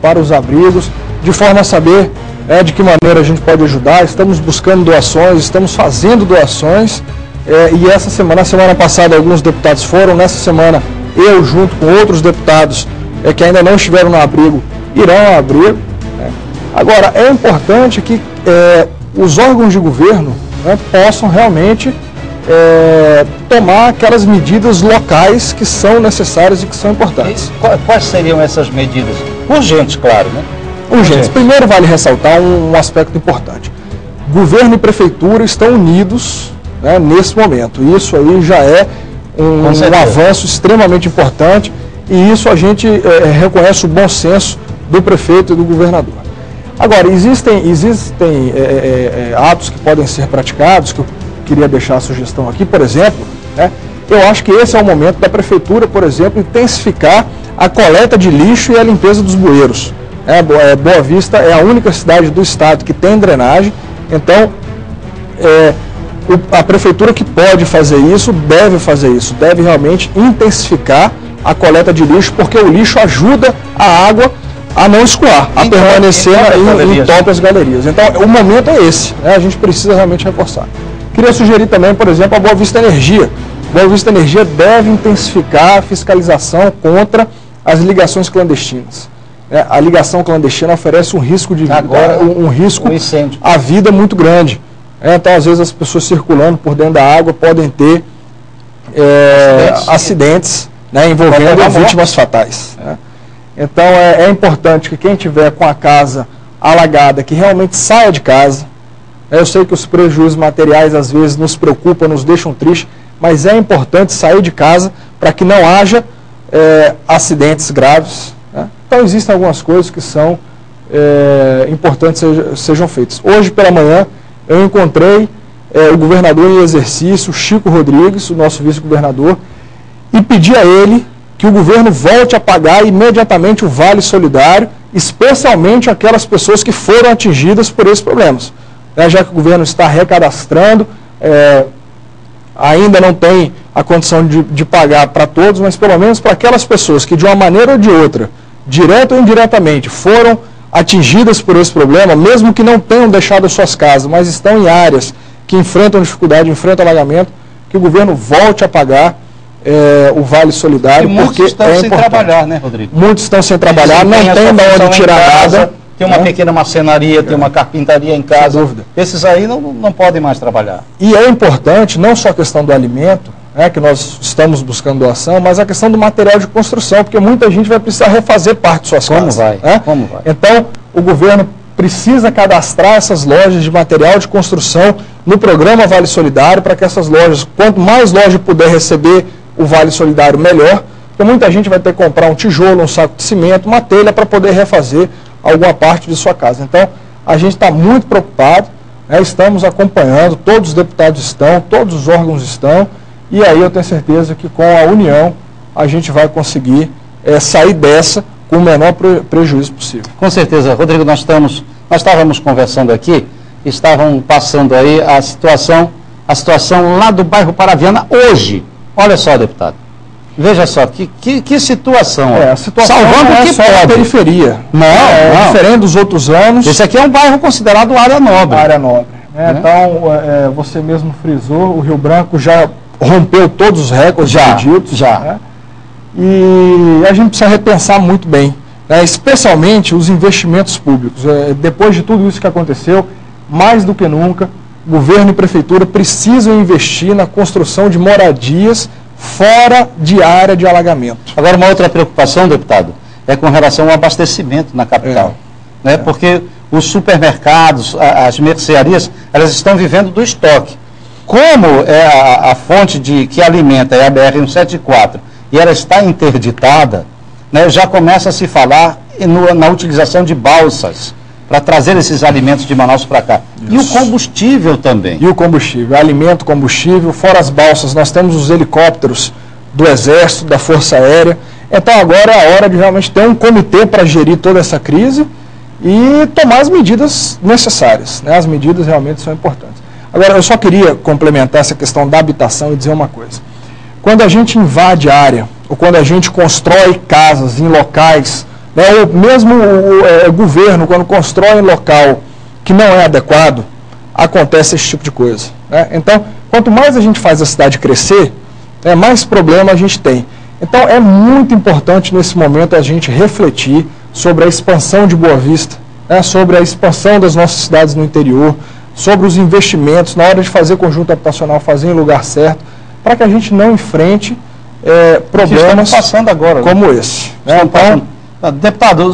para os abrigos, de forma a saber de que maneira a gente pode ajudar. Estamos buscando doações, estamos fazendo doações, e essa semana, na semana passada, alguns deputados foram, nessa semana eu, junto com outros deputados que ainda não estiveram no abrigo, irão ao abrigo. Agora, é importante que os órgãos de governo possam realmente tomar aquelas medidas locais que são necessárias e que são importantes. E quais seriam essas medidas? Urgentes, claro, né? Urgentes. Primeiro, vale ressaltar um aspecto importante. Governo e prefeitura estão unidos, nesse momento. Isso aí já é um avanço extremamente importante, e isso a gente reconhece o bom senso do prefeito e do governador. Agora, existem atos que podem ser praticados, que eu queria deixar a sugestão aqui, por exemplo, eu acho que esse é o momento da prefeitura, por exemplo, intensificar a coleta de lixo e a limpeza dos bueiros. Boa Vista é a única cidade do estado que tem drenagem, então a prefeitura que pode fazer isso, deve realmente intensificar a coleta de lixo, porque o lixo ajuda a água a não escoar, a permanecer em todas as galerias. Então, o momento é esse, a gente precisa realmente reforçar. Queria sugerir também, por exemplo, a Boa Vista Energia. Boa Vista Energia deve intensificar a fiscalização contra as ligações clandestinas. A ligação clandestina oferece um risco de incêndio à vida muito grande. Então, às vezes, as pessoas circulando por dentro da água podem ter acidentes envolvendo vítimas fatais. Então, é importante que quem tiver com a casa alagada, que realmente saia de casa. Eu sei que os prejuízos materiais, às vezes, nos preocupam, nos deixam tristes, mas é importante sair de casa para que não haja acidentes graves. Então, existem algumas coisas que são importantes sejam feitas. Hoje, pela manhã, eu encontrei o governador em exercício, Chico Rodrigues, o nosso vice-governador, e pedi a ele que o governo volte a pagar imediatamente o Vale Solidário, especialmente aquelas pessoas que foram atingidas por esses problemas. Já que o governo está recadastrando, ainda não tem a condição de pagar para todos, mas pelo menos para aquelas pessoas que de uma maneira ou de outra, direta ou indiretamente, foram atingidas por esse problema, mesmo que não tenham deixado as suas casas, mas estão em áreas que enfrentam dificuldade, enfrentam alagamento, que o governo volte a pagar o Vale Solidário, porque estão sem trabalhar, né, Rodrigo? Muitos estão sem trabalhar, não tem de onde tirar nada. Tem uma pequena marcenaria, tem uma carpintaria em casa. Sem dúvida. Esses aí não podem mais trabalhar. E é importante, não só a questão do alimento, que nós estamos buscando doação, mas a questão do material de construção, porque muita gente vai precisar refazer parte de suas casas. Como vai? Então, o governo precisa cadastrar essas lojas de material de construção no programa Vale Solidário, para que essas lojas, quanto mais loja puder receber o Vale Solidário, melhor, porque muita gente vai ter que comprar um tijolo, um saco de cimento, uma telha para poder refazer alguma parte de sua casa. Então, a gente está muito preocupado, estamos acompanhando, todos os deputados estão, todos os órgãos estão, e aí eu tenho certeza que com a união a gente vai conseguir sair dessa com o menor prejuízo possível. Com certeza. Rodrigo, nós estávamos conversando aqui, estavam passando aí a situação lá do bairro Paraviana hoje. Olha só, deputado. Veja só, que situação. A situação salvando não é que só pode. A periferia. Não. Diferente dos outros anos. Esse aqui é um bairro considerado área nobre. Área nobre. Então, você mesmo frisou, o Rio Branco já rompeu todos os recordes pedidos. E a gente precisa repensar muito bem, especialmente os investimentos públicos. Depois de tudo isso que aconteceu, mais do que nunca, governo e prefeitura precisam investir na construção de moradias fora de área de alagamento. Agora, uma outra preocupação, deputado, é com relação ao abastecimento na capital. Porque os supermercados, as mercearias, elas estão vivendo do estoque. Como a fonte que alimenta é a BR-174 e ela está interditada, já começa a se falar na utilização de balsas para trazer esses alimentos de Manaus para cá. Isso. E o combustível também. E o combustível, alimento, combustível, fora as balsas, nós temos os helicópteros do Exército, da Força Aérea. Então agora é a hora de realmente ter um comitê para gerir toda essa crise e tomar as medidas necessárias. As medidas realmente são importantes. Agora, eu só queria complementar essa questão da habitação e dizer uma coisa. Quando a gente invade área, ou quando a gente constrói casas em locais né? Ou mesmo o governo, quando constrói um local que não é adequado, acontece esse tipo de coisa, né? Então, quanto mais a gente faz a cidade crescer, mais problema a gente tem. Então, é muito importante nesse momento a gente refletir sobre a expansão de Boa Vista, né? Sobre a expansão das nossas cidades no interior, sobre os investimentos, na hora de fazer conjunto habitacional, fazer em lugar certo, para que a gente não enfrente problemas passando agora, como esse, né? Então, deputado,